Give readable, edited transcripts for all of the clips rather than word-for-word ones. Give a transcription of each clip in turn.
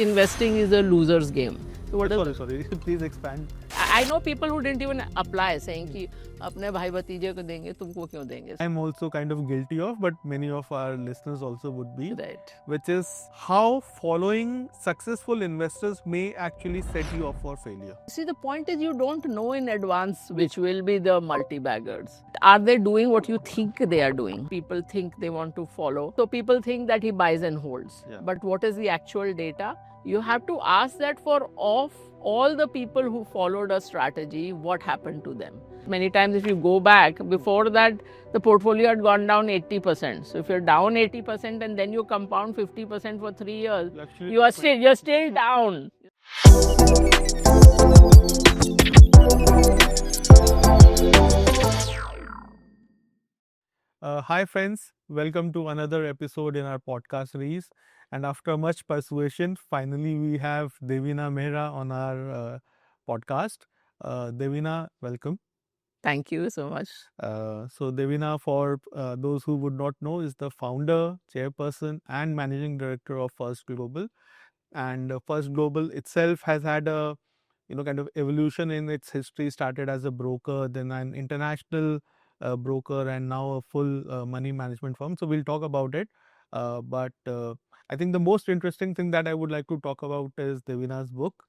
investing is a loser's game. So what Sorry. Please expand. I know people who didn't even apply, saying कि अपने भाई भतीजे को देंगे, तुमको क्यों देंगे? I'm also kind of guilty of, but many of our listeners also would be. Right. Which is how following successful investors may actually set you up for failure. See, the point is you don't know in advance which will be the multi-baggers. Are they doing what you think they are doing? People think they want to follow. So people think that he buys and holds. Yeah. But what is the actual data? You have to ask that for all the people who followed a strategy, what happened to them? Many times if you go back, before that, the portfolio had gone down 80%. So if you're down 80% and then you compound 50% for 3 years, you're still down. Hi friends, welcome to another episode in our podcast series. And after much persuasion, finally we have Devina Mehra on our podcast. Devina, welcome. Thank you so much. So Devina, for those who would not know, is the founder, chairperson, and managing director of First Global. And First Global itself has had a kind of evolution in its history. Started as a broker, then an international broker, and now a full money management firm. So we'll talk about it. But I think the most interesting thing that I would like to talk about is Devina's book.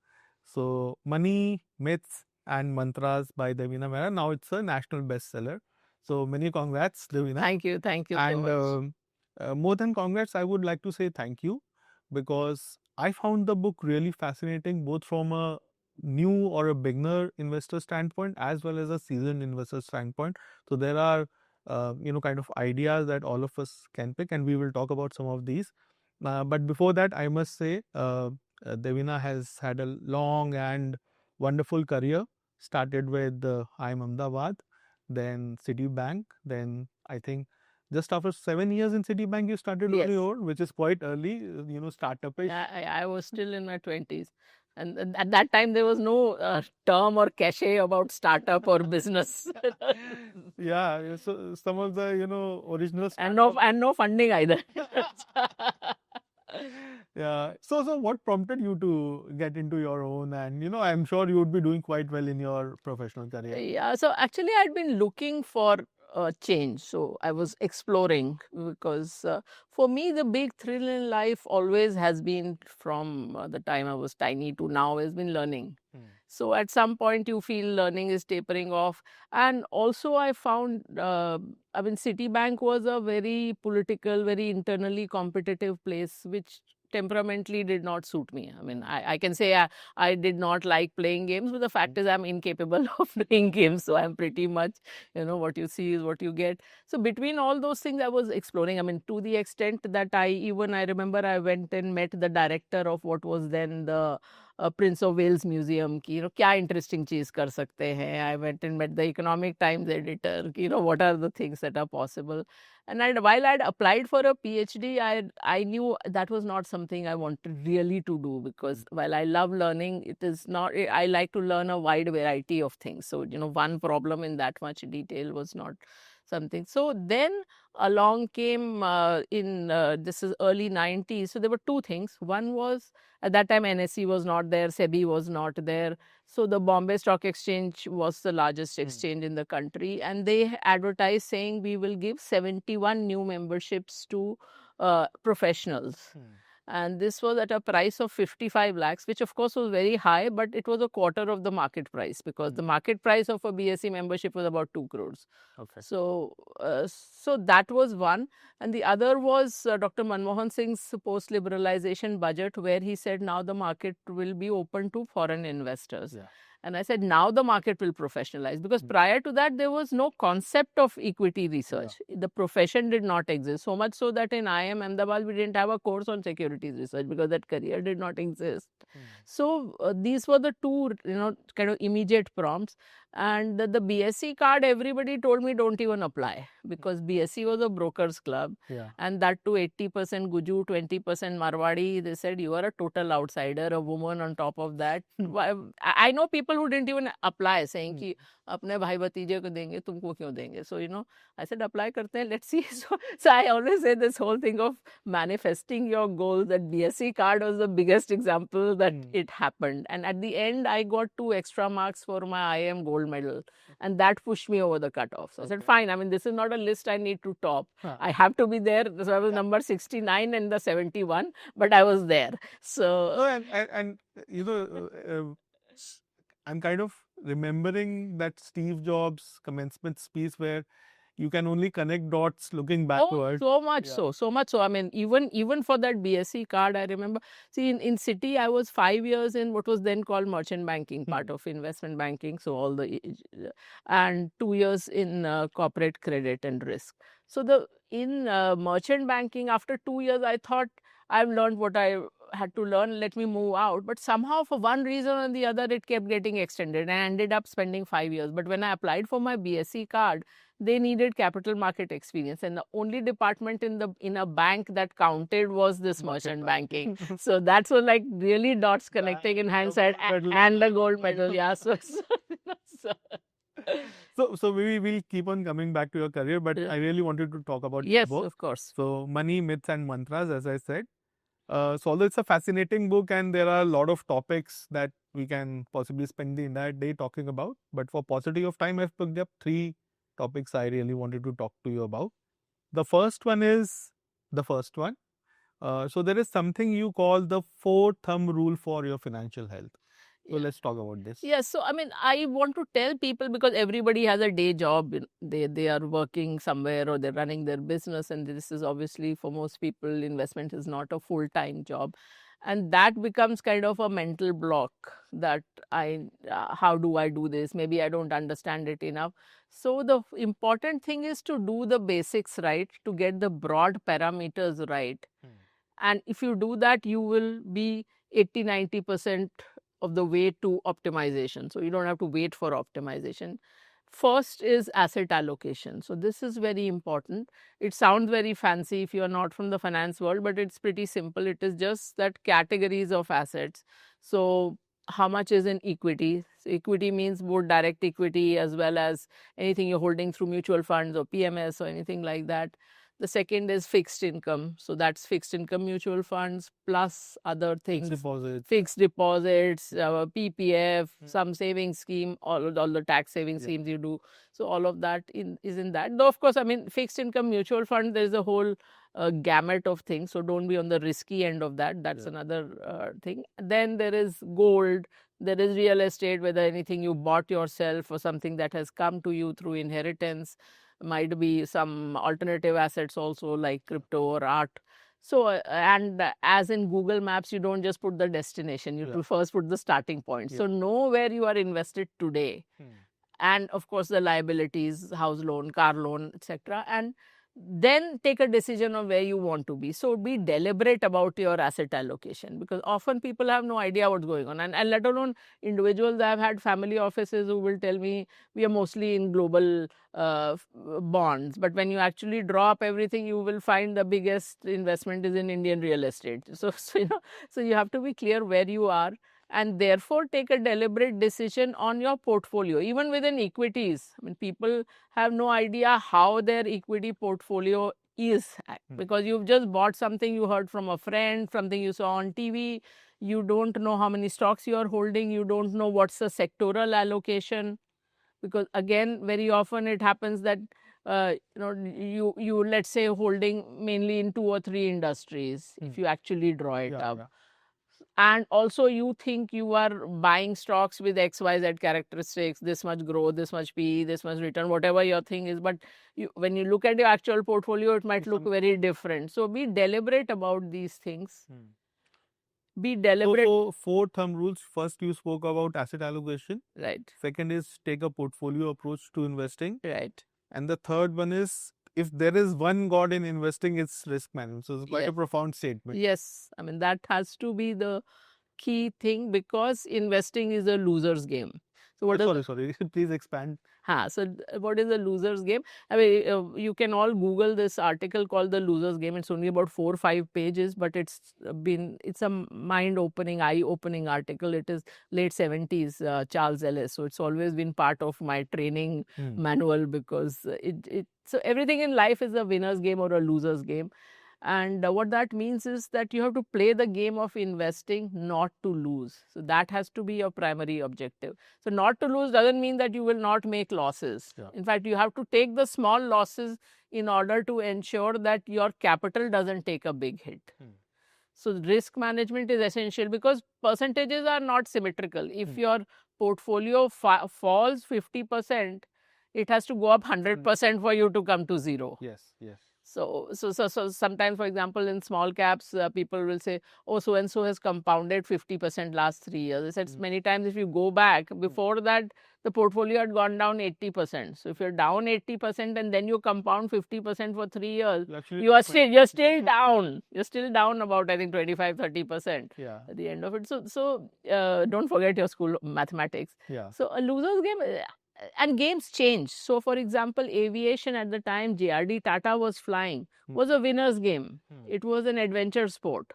So Money, Myths and Mantras by Devina Mehra. Now it's a national bestseller. So many congrats, Devina. Thank you And so much. more than congrats, I would like to say thank you, because I found the book really fascinating, both from a new or a beginner investor standpoint as well as a seasoned investor standpoint. So there are kind of ideas that all of us can pick, and we will talk about some of these. But before that, I must say Devina has had a long and wonderful career. Started with IIM Ahmedabad, then Citibank, then I think just after 7 years in Citibank, you started on Yes. your own, which is quite early, startup-ish. I was still in my 20s. And at that time, there was no term or cachet about startup or business. Yeah, so some of the, original and no funding either. Yeah. So what prompted you to get into your own? And, I'm sure you would be doing quite well in your professional career. Yeah, so actually I'd been looking for a change. So I was exploring, because for me, the big thrill in life always has been, from the time I was tiny to now, has been learning. So at some point you feel learning is tapering off. And also I found, Citibank was a very political, very internally competitive place, which temperamentally did not suit me. I can say I did not like playing games, but the fact is I'm incapable of playing games. So I'm pretty much, what you see is what you get. So between all those things, I was exploring. To the extent that I remember I went and met the director of what was then the Prince of Wales Museum. क्या interesting चीज कर सकते हैं. I went and met the Economic Times editor. What are the things that are possible. And while I'd applied for a PhD, I knew that was not something I wanted really to do, because while I love learning, it is not. I like to learn a wide variety of things. So one problem in that much detail was not something. So then along came this is early 90s. So there were two things. One was, at that time NSE was not there, SEBI was not there. So the Bombay Stock Exchange was the largest exchange in the country, and they advertised saying we will give 71 new memberships to professionals. And this was at a price of 55 lakhs, which of course was very high, but it was a quarter of the market price, because the market price of a BSE membership was about 2 crores. Okay. So that was one. And the other was Dr. Manmohan Singh's post-liberalization budget, where he said now the market will be open to foreign investors. Yeah. And I said, now the market will professionalize, because prior to that, there was no concept of equity research. Yeah. The profession did not exist. So much so that in IIM Ahmedabad, we didn't have a course on securities research, because that career did not exist. So these were the two, kind of immediate prompts. And the BSc card, everybody told me don't even apply, because BSc was a broker's club. Yeah. And that too 80% Guju, 20% Marwadi. They said you are a total outsider, a woman on top of that. I know people who didn't even apply, saying कि अपने भाई भतीजे को देंगे, तुमको क्यों देंगे? So, I said apply करते हैं, let's see. So I always say this whole thing of manifesting your goals, that BSc card was the biggest example that it happened. And at the end, I got 2 extra marks for my IIM gold medal, and that pushed me over the cutoff. So I said, fine, I mean, this is not a list I need to top. I have to be there. So I was number 69 in the 71, but I was there. So No, and I'm kind of remembering that Steve Jobs commencement speech where you can only connect dots looking backward. so much so much so. I mean, even for that BSc card, I remember. See, in Citi, I was 5 years in what was then called merchant banking, part of investment banking. So all the and 2 years in corporate credit and risk. So in merchant banking, after 2 years, I thought I've learned what I had to learn. Let me move out. But somehow, for one reason or the other, it kept getting extended, and I ended up spending 5 years. But when I applied for my BSc card, they needed capital market experience, and the only department in a bank that counted was this merchant banking. So that's what, like, really dots connecting in hindsight, and the gold medal. Yeah. So maybe we'll keep on coming back to your career, but I really wanted to talk about yes, both. of course. So Money, Myths and Mantras, as I said. So although it's a fascinating book and there are a lot of topics that we can possibly spend the entire day talking about, but for paucity of time, I've picked up 3 topics I really wanted to talk to you about. The first one is the first one. So there is something you call the 4-thumb rule for your financial health. So let's talk about this. Yes. So, I mean, I want to tell people, because everybody has a day job. They are working somewhere, or they're running their business. And this is obviously, for most people, investment is not a full-time job. And that becomes kind of a mental block, that how do I do this? Maybe I don't understand it enough. So the important thing is to do the basics right, to get the broad parameters right. And if you do that, you will be 80-90% of the way to optimization. So you don't have to wait for optimization. First is asset allocation. So this is very important. It sounds very fancy if you are not from the finance world, but it's pretty simple. It is just that categories of assets. So how much is in equity? So equity means both direct equity as well as anything you're holding through mutual funds or PMS or anything like that. The second is fixed income. So that's fixed income mutual funds plus other things. Fixed deposits, PPF, some savings scheme, all the tax saving schemes you do. So all of that is in that. Though, of course, I mean, fixed income mutual fund, there's a whole gamut of things. So don't be on the risky end of that. That's another thing. Then there is gold. There is real estate, whether anything you bought yourself or something that has come to you through inheritance. Might be some alternative assets also, like crypto or art. So, and as in Google Maps, you don't just put the destination, you first put the starting point. So know where you are invested today. And of course, the liabilities, house loan, car loan, etc. And then take a decision of where you want to be. So be deliberate about your asset allocation, because often people have no idea what's going on. And let alone individuals, I've had family offices who will tell me we are mostly in global bonds. But when you actually draw up everything, you will find the biggest investment is in Indian real estate. So you have to be clear where you are, and therefore take a deliberate decision on your portfolio. Even within equities, I mean, people have no idea how their equity portfolio is, because you've just bought something you heard from a friend, something you saw on TV. You don't know how many stocks you are holding. You don't know what's the sectoral allocation, because again, very often it happens that you let's say holding mainly in 2 or 3 industries, if you actually draw it up. And also you think you are buying stocks with XYZ characteristics, this much growth, this much PE, this much return, whatever your thing is. But when you look at your actual portfolio, it might look very different. So be deliberate about these things. Be deliberate. So 4-thumb rules. First, you spoke about asset allocation. Right. Second is take a portfolio approach to investing. Right. And the third one is, if there is one God in investing, it's risk management. So it's quite a profound statement. Yes. I mean, that has to be the key thing, because investing is a loser's game. So what is Sorry. Please expand. what is the loser's game? I mean, you can all Google this article called The Loser's Game. It's only about 4 or 5 pages, but it's a mind-opening, eye-opening article. It is late 70s, Charles Ellis. So it's always been part of my training manual, because so everything in life is a winner's game or a loser's game. And what that means is that you have to play the game of investing not to lose. So that has to be your primary objective. So not to lose doesn't mean that you will not make losses. Yeah. In fact, you have to take the small losses in order to ensure that your capital doesn't take a big hit. So risk management is essential, because percentages are not symmetrical. If your portfolio falls 50%, it has to go up 100% for you to come to zero. Yes. So sometimes, for example, in small caps, people will say, oh, so-and-so has compounded 50% last 3 years. I said many times, if you go back, before that, the portfolio had gone down 80%. So if you're down 80% and then you compound 50% for 3 years, you're still down. You're still down about, I think, 25-30% at the end of it. So don't forget your school mathematics. Yeah. So a loser's game. And games change. So, for example, aviation at the time JRD Tata was flying was a winner's game. It was an adventure sport.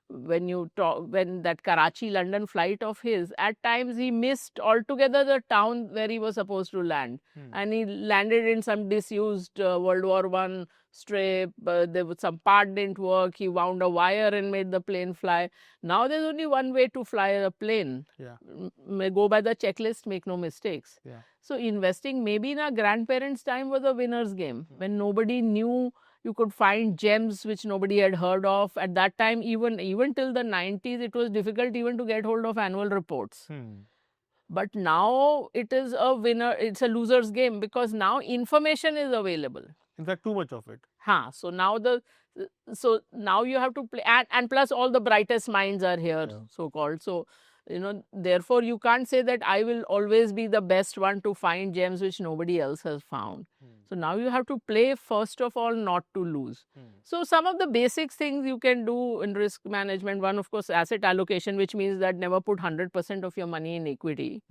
When that Karachi-London flight of his, at times he missed altogether the town where he was supposed to land. And he landed in some disused World War I strip. There was some part didn't work. He wound a wire and made the plane fly. Now there's only one way to fly a plane. Go by the checklist, make no mistakes. So investing maybe in our grandparents' time was a winner's game, when nobody knew. You could find gems which nobody had heard of. At that time, even till the 90s, it was difficult even to get hold of annual reports. But now it is it's a loser's game, because now information is available. In fact, too much of it. So now you have to play, and plus all the brightest minds are here, so-called. So, therefore you can't say that I will always be the best one to find gems which nobody else has found. So now you have to play, first of all, not to lose. So some of the basic things you can do in risk management: one, of course, asset allocation, which means that never put 100% of your money in equity.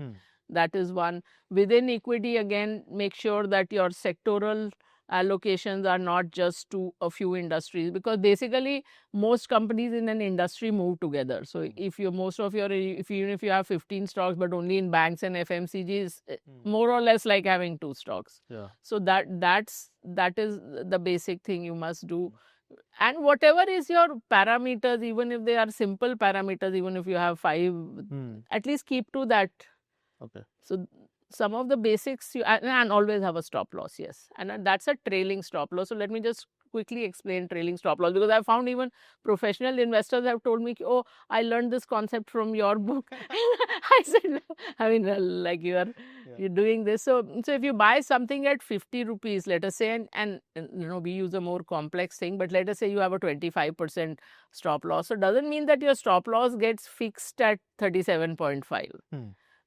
That is one. Within equity, again, make sure that your sectoral allocations are not just to a few industries, because basically most companies in an industry move together. So if even if you have 15 stocks but only in banks and FMCGs, more or less like having 2 stocks. So that is the basic thing you must do. And whatever is your parameters, even if they are simple parameters, even if you have 5, at least keep to that. So some of the basics, and always have a stop loss, yes. And that's a trailing stop loss. So let me just quickly explain trailing stop loss, because I found even professional investors have told me, oh, I learned this concept from your book. I said, I mean, like you're doing this. So if you buy something at 50 rupees, let us say, and we use a more complex thing, but let us say you have a 25% stop loss. So it doesn't mean that your stop loss gets fixed at 37.5.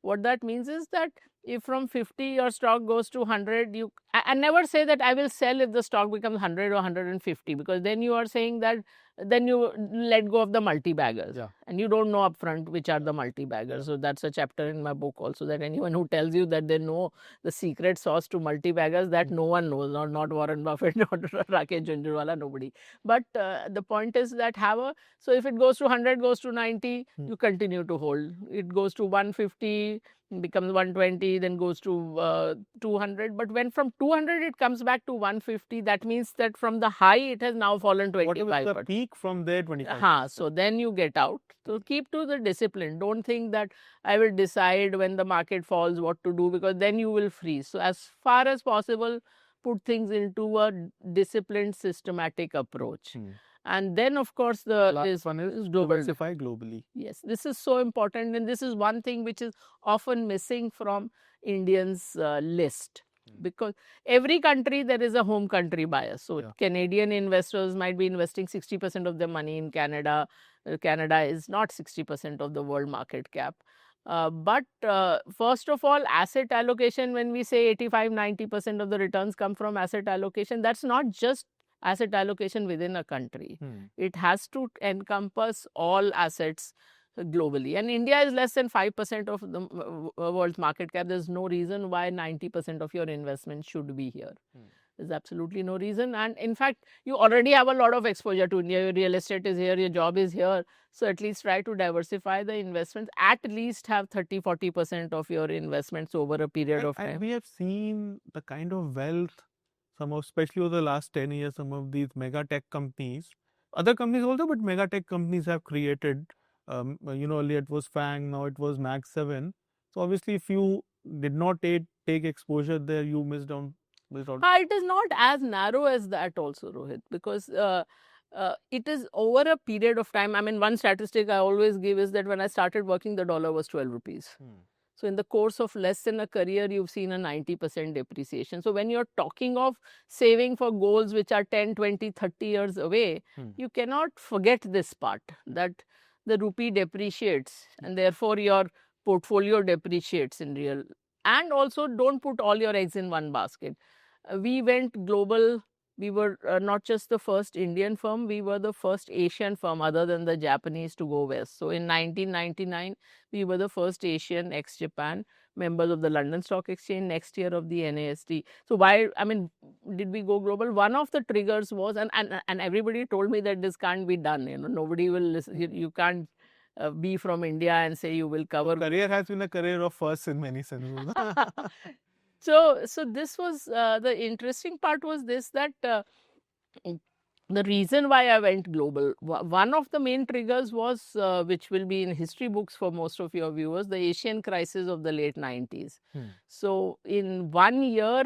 What that means is that if from 50 your stock goes to 100, I never say that I will sell if the stock becomes 100 or 150, because then you are saying that then you let go of the multi-baggers. And you don't know upfront which are the multi-baggers. So that's a chapter in my book also, that anyone who tells you that they know the secret sauce to multi-baggers, that no one knows, not Warren Buffett, not Rakesh Jhunjhunwala, nobody. But the point is that so if it goes to 100, goes to 90, you continue to hold. It goes to 150, becomes 120, then goes to 200. But when from 200 it comes back to 150, that means that from the high it has now fallen 25%. What was the peak from there? 25%. So then you get out. So keep to the discipline. Don't think that I will decide when the market falls what to do, because then you will freeze. So as far as possible, put things into a disciplined, systematic approach. And then, of course, the last one is diversify globally. Yes, this is so important, and this is one thing which is often missing from Indians' list. Because every country, there is a home country bias. So Canadian investors might be investing 60% of their money in Canada. Canada is not 60% of the world market cap. But first of all, asset allocation, when we say 85-90% of the returns come from asset allocation, that's not just asset allocation within a country. It has to encompass all assets globally. And India is less than 5% of the world's market cap. There's no reason why 90% of your investment should be here. There's absolutely no reason. And in fact, you already have a lot of exposure to India. Your real estate is here, your job is here. So at least try to diversify the investments. At least have 30-40% of your investments over a period of time. And we have seen the kind of wealth, especially over the last 10 years, some of these mega tech companies, other companies also, but mega tech companies have created. Earlier it was FANG, now it was Mag 7. So obviously, if you did not take exposure there, you missed out. It is not as narrow as that also, Rohit, because it is over a period of time. I mean, one statistic I always give is that when I started working, the dollar was 12 rupees. So in the course of less than a career, you've seen a 90% depreciation. So when you're talking of saving for goals which are 10, 20, 30 years away, you cannot forget this part, that the rupee depreciates and therefore your portfolio depreciates in real. And also don't put all your eggs in one basket. We went global. We were not just the first Indian firm, we were the first Asian firm other than the Japanese to go west. So in 1999, we were the first Asian ex-Japan members of the London Stock Exchange, next year of the NASD. So why, I mean, did we go global? One of the triggers was, and everybody told me that this can't be done. Nobody will listen. You can't be from India and say you will cover. Career has been a career of firsts in many senses. So this was the interesting part was this, that the reason why I went global, one of the main triggers was, which will be in history books for most of your viewers, the Asian crisis of the late 90s. So in 1 year,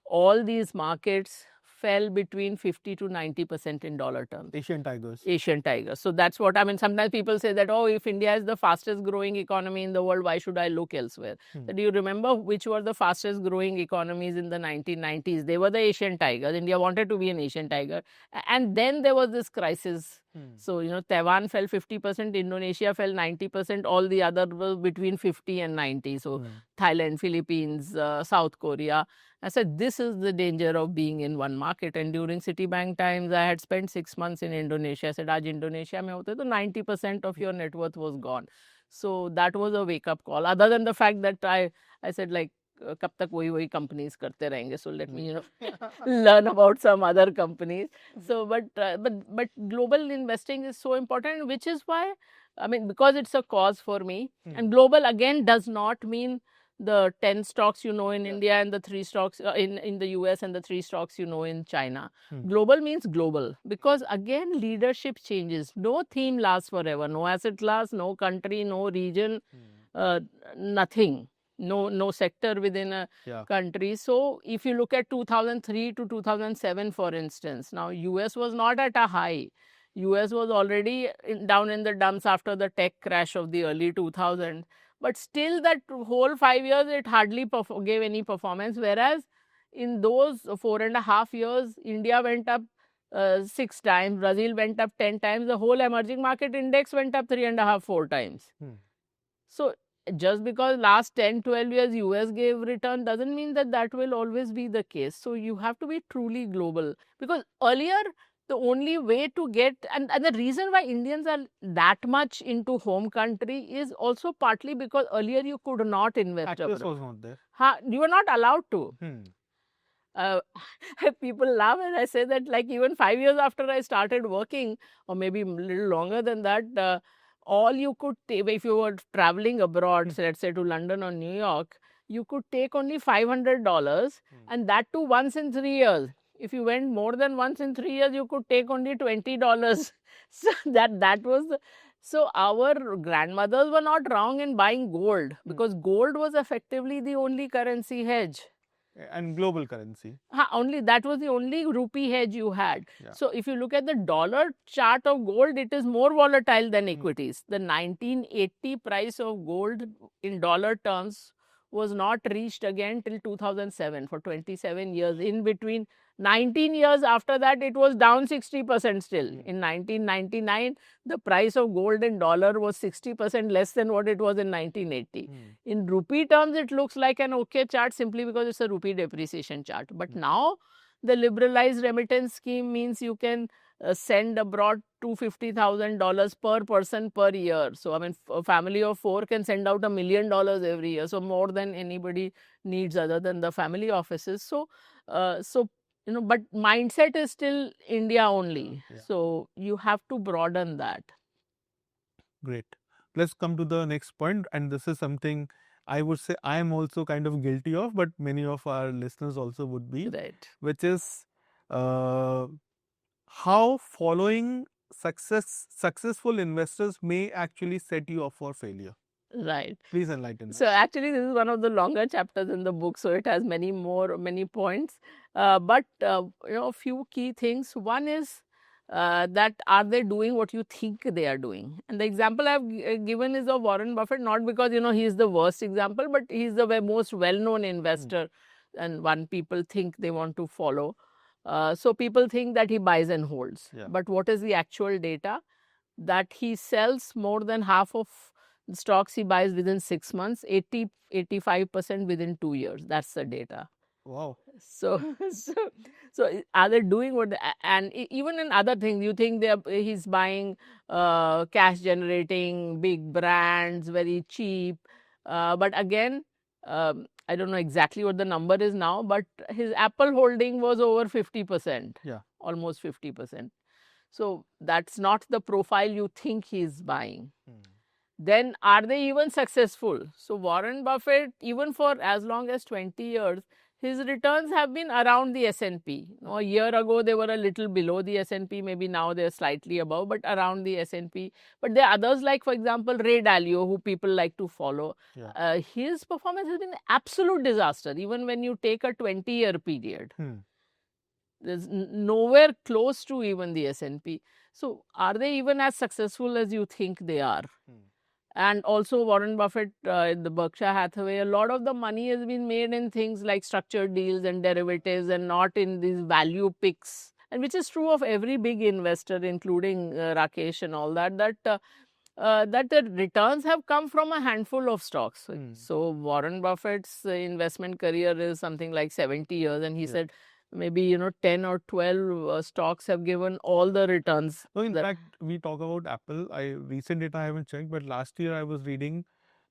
all these markets fell between 50 to 90% in dollar terms. Asian tigers. Asian tigers. So that's what, I mean, sometimes people say that, oh, if India is the fastest growing economy in the world, why should I look elsewhere? Do you remember which were the fastest growing economies in the 1990s? They were the Asian tigers. India wanted to be an Asian tiger. And then there was this crisis. So, Taiwan fell 50%, Indonesia fell 90%, all the other were between 50 and 90. So Thailand, Philippines, South Korea. I said, this is the danger of being in one market. And during Citibank times, I had spent 6 months in Indonesia. I said, Aaj Indonesia mein hote, to 90% of your net worth was gone. So that was a wake-up call. Other than the fact that I said, like, kab tak wahi companies karte rahenge. So let me, learn about some other companies. So, but global investing is so important, which is why, I mean, because it's a cause for me. And global again does not mean the 10 stocks in India and the 3 stocks in the US and the 3 stocks in China. Global means global, because again leadership changes. No theme lasts forever. No asset class, no country, no region, nothing. No sector within a country. So if you look at 2003 to 2007, for instance, now US was not at a high. US was already down in the dumps after the tech crash of the early 2000s. But still that whole 5 years, it hardly gave any performance. Whereas in those 4.5 years, India went up 6 times, Brazil went up 10 times, the whole emerging market index went up 3.5, 4 times. So just because last 10, 12 years US gave return doesn't mean that will always be the case. So you have to be truly global. Because earlier, the only way to get, and the reason why Indians are that much into home country is also partly because earlier you could not invest abroad. Access was not there. You were not allowed to. People laugh when I say that, like, even 5 years after I started working, or maybe a little longer than that, all you could take, if you were traveling abroad, so let's say to London or New York, you could take only $500, and that too once in 3 years. If you went more than once in 3 years, you could take only $20. So that was so our grandmothers were not wrong in buying gold, because gold was effectively the only currency hedge. And global currency. Only that was the only rupee hedge you had. So if you look at the dollar chart of gold, it is more volatile than equities. The 1980 price of gold in dollar terms was not reached again till 2007, for 27 years. In between 19 years after that, it was down 60% still. In 1999, the price of gold in dollar was 60% less than what it was in 1980. In rupee terms, it looks like an okay chart simply because it's a rupee depreciation chart. But now, the liberalized remittance scheme means you can send abroad $250,000 per person per year. So, I mean, a family of 4 can send out $1 million every year. So, more than anybody needs other than the family offices. So, but mindset is still India only. Yeah. So, you have to broaden that. Great. Let's come to the next point, and this is something I would say I am also kind of guilty of, but many of our listeners also would be, Right. which is how following successful investors may actually set you up for failure. Right. Please enlighten us. So actually, this is one of the longer chapters in the book, so it has many points. But a few key things. One is that are they doing what you think they are doing? And the example I've given is of Warren Buffett, not because he is the worst example, but he's the most well-known investor, and one people think they want to follow. So people think that he buys and holds. Yeah. But what is the actual data? That he sells more than half of the stocks he buys within 6 months, 85% within 2 years. That's the data. Wow. So are they doing what? And even in other things, you think he's buying cash generating big brands, very cheap. But again, I don't know exactly what the number is now, but his Apple holding was over 50%. Yeah. Almost 50%. So that's not the profile you think he's buying. Then are they even successful? So Warren Buffett, even for as long as 20 years, his returns have been around the S&P. A year ago, they were a little below the S&P. Maybe now they're slightly above, but around the S&P. But there are others like, for example, Ray Dalio, who people like to follow. Yeah. His performance has been an absolute disaster, even when you take a 20-year period. There's nowhere close to even the S&P. So are they even as successful as you think they are? And also Warren Buffett, in the Berkshire Hathaway, a lot of the money has been made in things like structured deals and derivatives and not in these value picks. And which is true of every big investor, including Rakesh and all that, that the returns have come from a handful of stocks. So Warren Buffett's investment career is something like 70 years, and he said maybe 10 or 12 stocks have given all the returns. So in fact, we talk about Apple. Recent data I haven't checked, but last year I was reading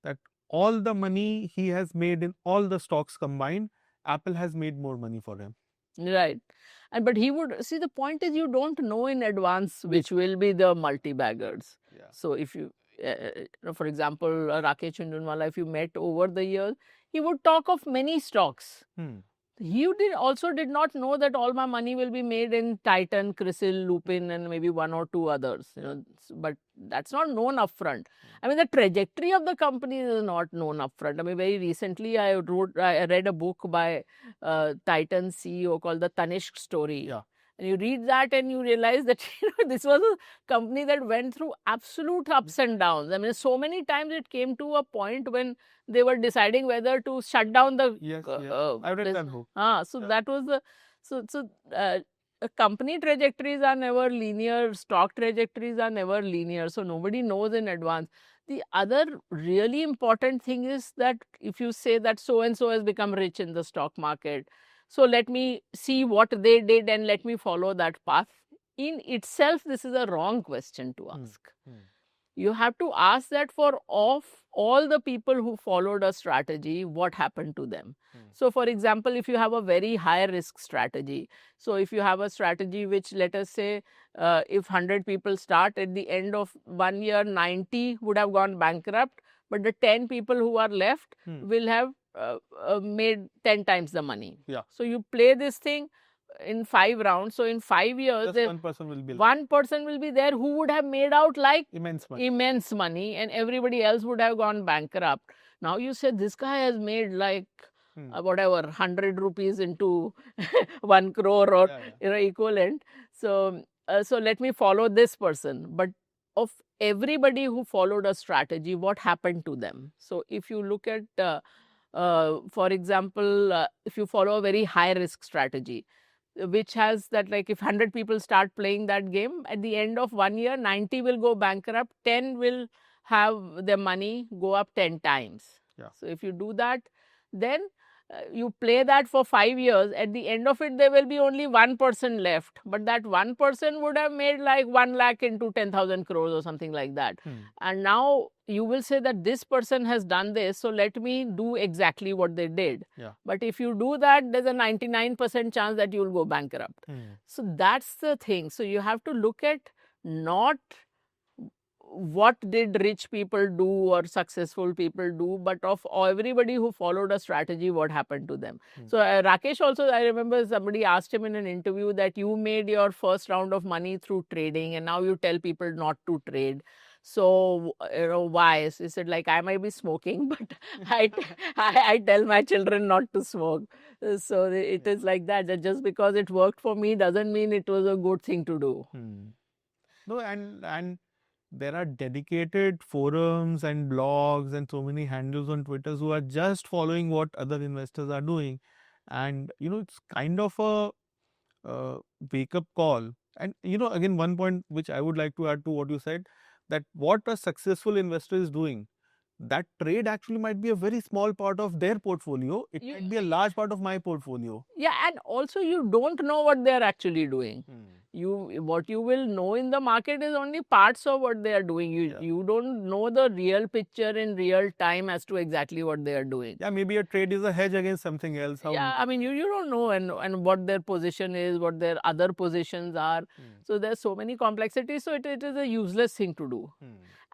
that all the money he has made in all the stocks combined, Apple has made more money for him. Right. But he would see, the point is you don't know in advance which will be the multi-baggers. Yeah. So if you, for example, Rakesh Jhunjhunwala, if you met over the years, he would talk of many stocks. He also did not know that all my money will be made in Titan, CRISIL, Lupin, and maybe one or two others. But that's not known upfront. I mean, the trajectory of the company is not known upfront. I mean, very recently I read a book by Titan CEO called The Tanishq Story. Yeah. And you read that and you realize that this was a company that went through absolute ups and downs. I mean, so many times it came to a point when they were deciding whether to shut down the. Yes, I read that book. That was the company trajectories are never linear. Stock trajectories are never linear. So nobody knows in advance. The other really important thing is that if you say that so and so has become rich in the stock market, so let me see what they did and let me follow that path. In itself, this is a wrong question to ask. You have to ask that for all the people who followed a strategy, what happened to them. So for example, if you have a very high risk strategy, so if you have a strategy which, let us say, if 100 people start, at the end of 1 year, 90 would have gone bankrupt, but the 10 people who are left will have made 10 times the money. Yeah. So you play this thing in 5 rounds. So in 5 years, just one person will be there who would have made out like immense money, and everybody else would have gone bankrupt. Now you said this guy has made like whatever 100 rupees into 1 crore or equivalent. So let me follow this person. But of everybody who followed a strategy, what happened to them? So if you look at for example, if you follow a very high risk strategy, which has that, like if 100 people start playing that game, at the end of 1 year, 90 will go bankrupt, 10 will have their money go up 10 times. Yeah. So if you do that, then you play that for 5 years, at the end of it, there will be only 1% left. But that 1% would have made like 1 lakh into 10,000 crores or something like that. And now you will say that this person has done this, so let me do exactly what they did. But if you do that, there's a 99% chance that you will go bankrupt. So that's the thing. So you have to look at not what did rich people do or successful people do, but of everybody who followed a strategy, what happened to them. So Rakesh also, I remember somebody asked him in an interview that you made your first round of money through trading and now you tell people not to trade. So, why? He said, like, I might be smoking, but I tell my children not to smoke. So it is like that just because it worked for me doesn't mean it was a good thing to do. No, and there are dedicated forums and blogs and so many handles on Twitter who are just following what other investors are doing. And, it's kind of a wake-up call. And, again, one point which I would like to add to what you said, that what a successful investor is doing, that trade actually might be a very small part of their portfolio. It might be a large part of my portfolio. Yeah, and also you don't know what they're actually doing. What you will know in the market is only parts of what they are doing. You don't know the real picture in real time as to exactly what they are doing. Yeah, maybe a trade is a hedge against something else. Yeah, I mean, you don't know and what their position is, what their other positions are. So there's so many complexities. So it is a useless thing to do.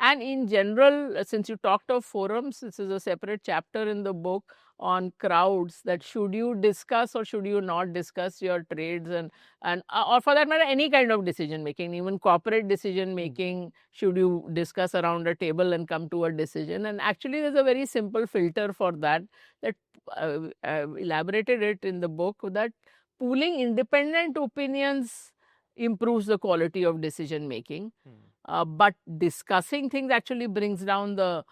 And in general, since you talked of forums, this is a separate chapter in the book on crowds, that should you discuss or should you not discuss your trades and or for that matter any kind of decision making, even corporate decision making, should you discuss around a table and come to a decision. And actually there's a very simple filter for that elaborated it in the book, that pooling independent opinions improves the quality of decision making. But discussing things actually brings down the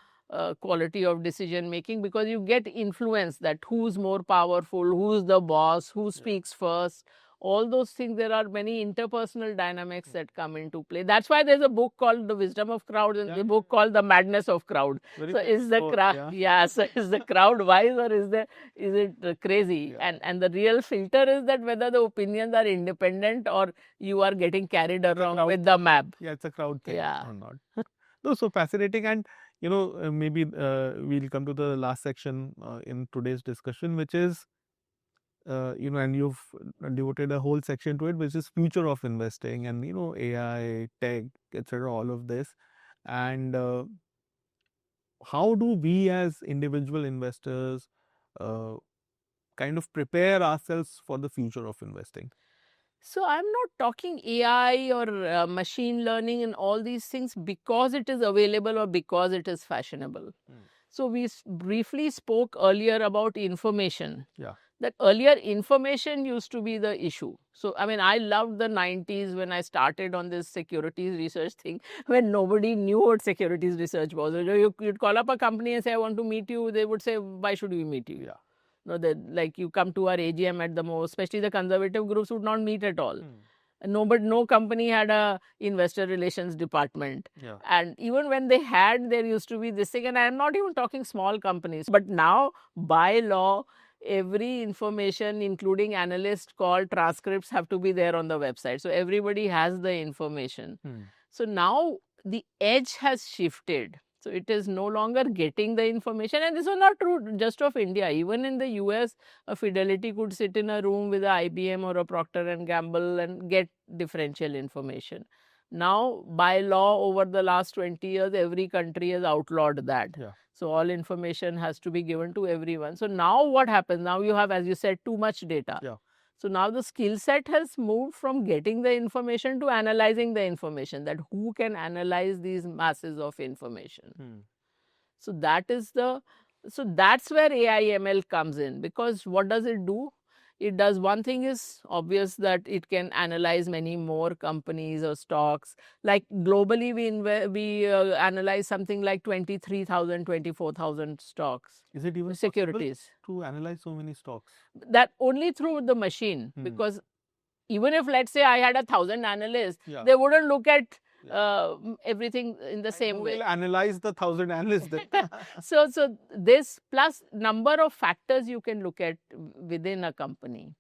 quality of decision making, because you get influence, that who's more powerful, who's the boss, who speaks first, all those things. There are many interpersonal dynamics that come into play. That's why there's a book called The Wisdom of Crowds and a book called The Madness of Crowd. So is the crowd so is the crowd wise or is it crazy? And the real filter is that whether the opinions are independent or you are getting carried around with the map. Yeah, it's a crowd thing or not. No, so fascinating. And maybe we'll come to the last section in today's discussion, which is and you've devoted a whole section to it, which is future of investing and AI, tech, etc. All of this, and how do we as individual investors kind of prepare ourselves for the future of investing? So I'm not talking AI or machine learning and all these things because it is available or because it is fashionable. So we briefly spoke earlier about information. That earlier information used to be the issue. So, I mean, I loved the 90s when I started on this securities research thing, when nobody knew what securities research was. You'd call up a company and say, I want to meet you. They would say, why should we meet you? No, like you come to our AGM at the most, especially the conservative groups would not meet at all. No company had a investor relations department. And even when they had, there used to be this thing. And I'm not even talking small companies. But now, by law, every information, including analyst call transcripts, have to be there on the website. So everybody has the information. So now the edge has shifted. So it is no longer getting the information. And this was not true just of India. Even in the US, a Fidelity could sit in a room with a IBM or a Procter & Gamble and get differential information. Now, by law, over the last 20 years, every country has outlawed that. So all information has to be given to everyone. So now what happens? Now you have, as you said, too much data. So now the skill set has moved from getting the information to analyzing the information, that who can analyze these masses of information. So that's where AI ML comes in, because what does it do? It does, one thing is obvious, that it can analyze many more companies or stocks. Like globally, we analyze something like 23,000, 24,000 stocks. Is it even securities to analyze so many stocks? That only through the machine, because even if, let's say, I had 1,000 analysts, they wouldn't look at everything in the same Who way. will analyze the 1,000 analysts then? So this plus number of factors you can look at within a company.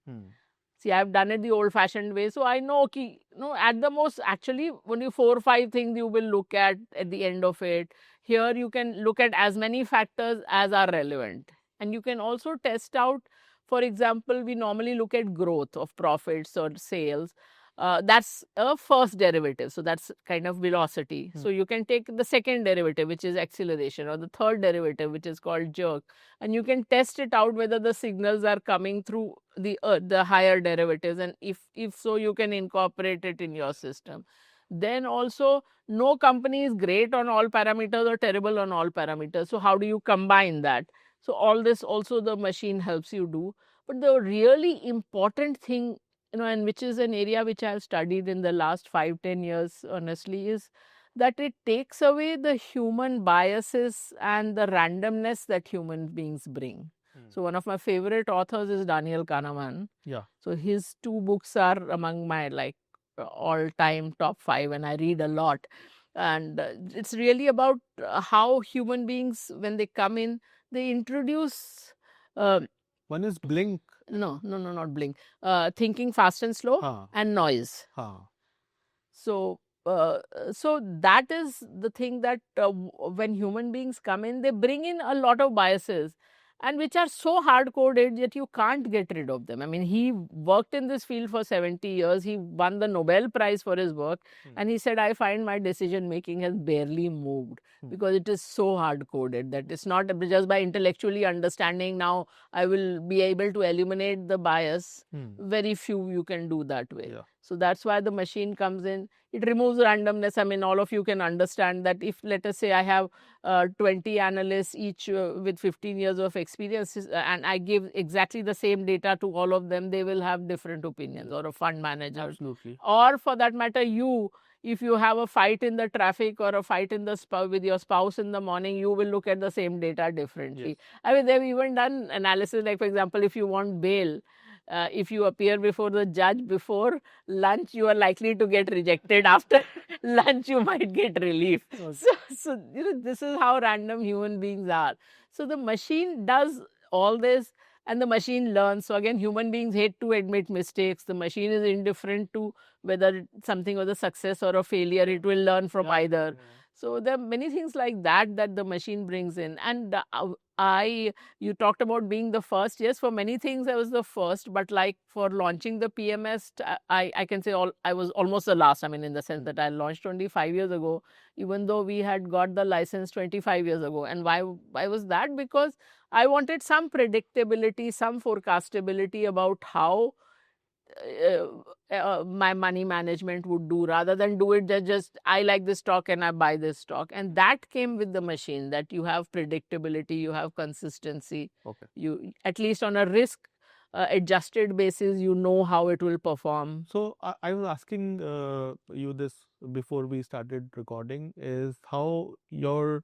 See, I've done it the old-fashioned way, so I know ki, at the most, actually, only 4 or 5 things you will look at the end of it. Here, you can look at as many factors as are relevant. And you can also test out, for example, we normally look at growth of profits or sales. That's a first derivative, so that's kind of velocity. So you can take the second derivative, which is acceleration, or the third derivative, which is called jerk, and you can test it out whether the signals are coming through the higher derivatives, and if so, you can incorporate it in your system. Then also, no company is great on all parameters or terrible on all parameters. So how do you combine that? So all this also the machine helps you do. But the really important thing, and which is an area which I've studied in the last 5-10 years, honestly, is that it takes away the human biases and the randomness that human beings bring. So one of my favorite authors is Daniel Kahneman. Yeah. So his 2 books are among my all-time top 5, and I read a lot. And it's really about how human beings, when they come in, they introduce. One is Blink. No, not Blink. Thinking Fast and Slow and Noise. So that is the thing that when human beings come in, they bring in a lot of biases, and which are so hard-coded that you can't get rid of them. I mean, he worked in this field for 70 years. He won the Nobel Prize for his work. And he said, I find my decision-making has barely moved because it is so hard-coded that it's not just by intellectually understanding now I will be able to eliminate the bias. Very few you can do that way. Yeah. So that's why the machine comes in. It removes randomness. I mean, all of you can understand that if, let us say, I have 20 analysts, each with 15 years of experience, and I give exactly the same data to all of them, they will have different opinions, or a fund manager. Absolutely. Or for that matter, if you have a fight in the traffic or a fight in the with your spouse in the morning, you will look at the same data differently. Yes. I mean, they've even done analysis, like, for example, if you want bail, if you appear before the judge before lunch, you are likely to get rejected. After lunch, you might get relief. Okay. So this is how random human beings are. So the machine does all this, and the machine learns. So again, human beings hate to admit mistakes. The machine is indifferent to whether something was a success or a failure. It will learn from either. Yeah. So there are many things like that the machine brings in. And you talked about being the first. Yes, for many things I was the first, but like for launching the PMS, I can say I was almost the last. I mean, in the sense that I launched 25 years ago, even though we had got the license 25 years ago. And why was that? Because I wanted some predictability, some forecastability about how my money management would do, rather than do it just I like this stock and I buy this stock. And that came with the machine, that you have predictability, you have consistency. Okay. You, at least on a risk adjusted basis, you know how it will perform. So I was asking you this before we started recording, is how your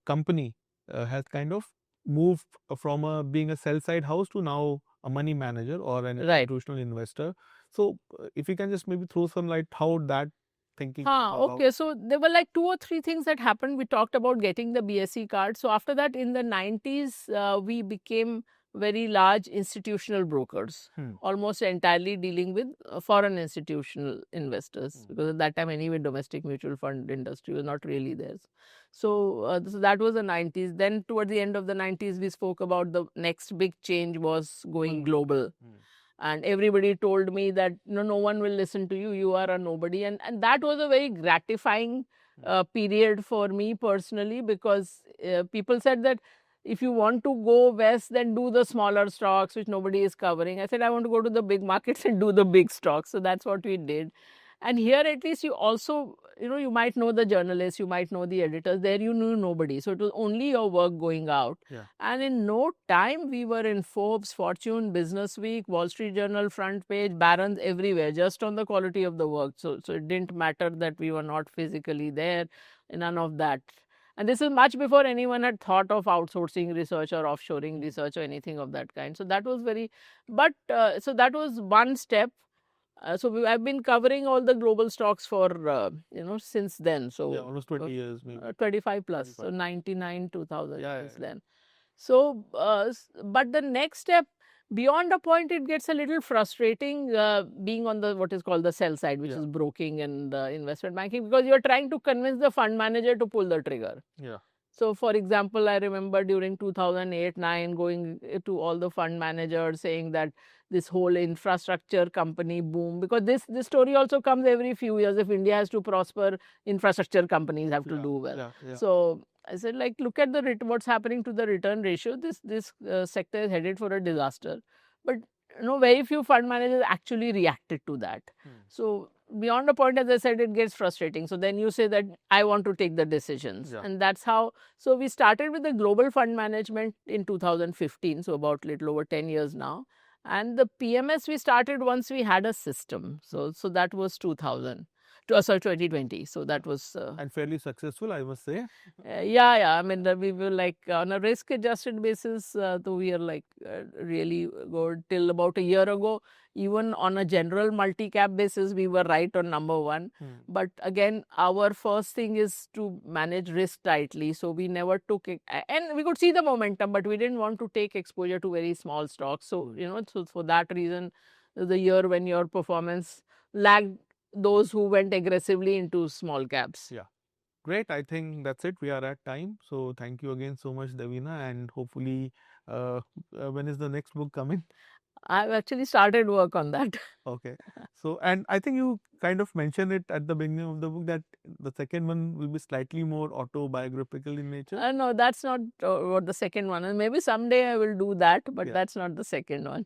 company has kind of moved from being a sell-side house to now a money manager or an institutional investor. So if you can just maybe throw some light how that thinking. Okay, so there were like 2 or 3 things that happened. We talked about getting the BSE card. So after that, in the 90s, we became very large institutional brokers, almost entirely dealing with foreign institutional investors, because at that time anyway domestic mutual fund industry was not really there. So that was the 90s. Then toward the end of the 90s, we spoke about the next big change was going global. And everybody told me that no one will listen to you, you are a nobody. And that was a very gratifying period for me personally, because people said that if you want to go west, then do the smaller stocks which nobody is covering. I said I want to go to the big markets and do the big stocks. So that's what we did. And here at least you also, you might know the journalists, you might know the editors. There you knew nobody. So it was only your work going out. Yeah. And in no time, we were in Forbes, Fortune, Business Week, Wall Street Journal, front page, Barron's, everywhere, just on the quality of the work. So it didn't matter that we were not physically there, none of that. And this is much before anyone had thought of outsourcing research or offshoring research or anything of that kind. So that was so that was one step. I've been covering all the global stocks for since then. So Yeah, almost 20 years maybe. 25 plus. So 25. 99, 2000 Yeah, since yeah. then. So, but the next step, beyond a point, it gets a little frustrating being on the what is called the sell side, which Yeah. is broking and investment banking, because you're trying to convince the fund manager to pull the trigger. Yeah. So, for example, I remember during 2008-9 going to all the fund managers saying that this whole infrastructure company boom, because this story also comes every few years. If India has to prosper, infrastructure companies have to Yeah, do well. yeah, yeah. So I said, like, look at the what's happening to the return ratio. This sector is headed for a disaster. But very few fund managers actually reacted to that. So beyond a point, as I said, it gets frustrating. So then you say that I want to take the decisions, Yeah. and that's how. So we started with the global fund management in 2015, so about little over 10 years now. And the PMS we started once we had a system. So that was 2020. So that was And fairly successful, I must say. yeah. I mean, we were like on a risk-adjusted basis, though we are like really good till about a year ago. Even on a general multi-cap basis, we were right on number one. But again, our first thing is to manage risk tightly. So we never took it, and we could see the momentum, but we didn't want to take exposure to very small stocks. So so for that reason, the year when your performance lagged those who went aggressively into small caps. Yeah. Great. I think that's it. We are at time. So thank you again so much, Davina. And hopefully, when is the next book coming? I've actually started work on that. Okay. So, and I think you kind of mentioned it at the beginning of the book that the second one will be slightly more autobiographical in nature. No, that's not what the second one is. Maybe someday I will do that, but Yeah. that's not the second one.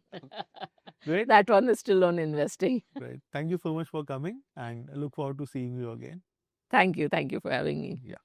Great. That one is still on investing. Great. Thank you so much for coming, and I look forward to seeing you again. Thank you. Thank you for having me. Yeah.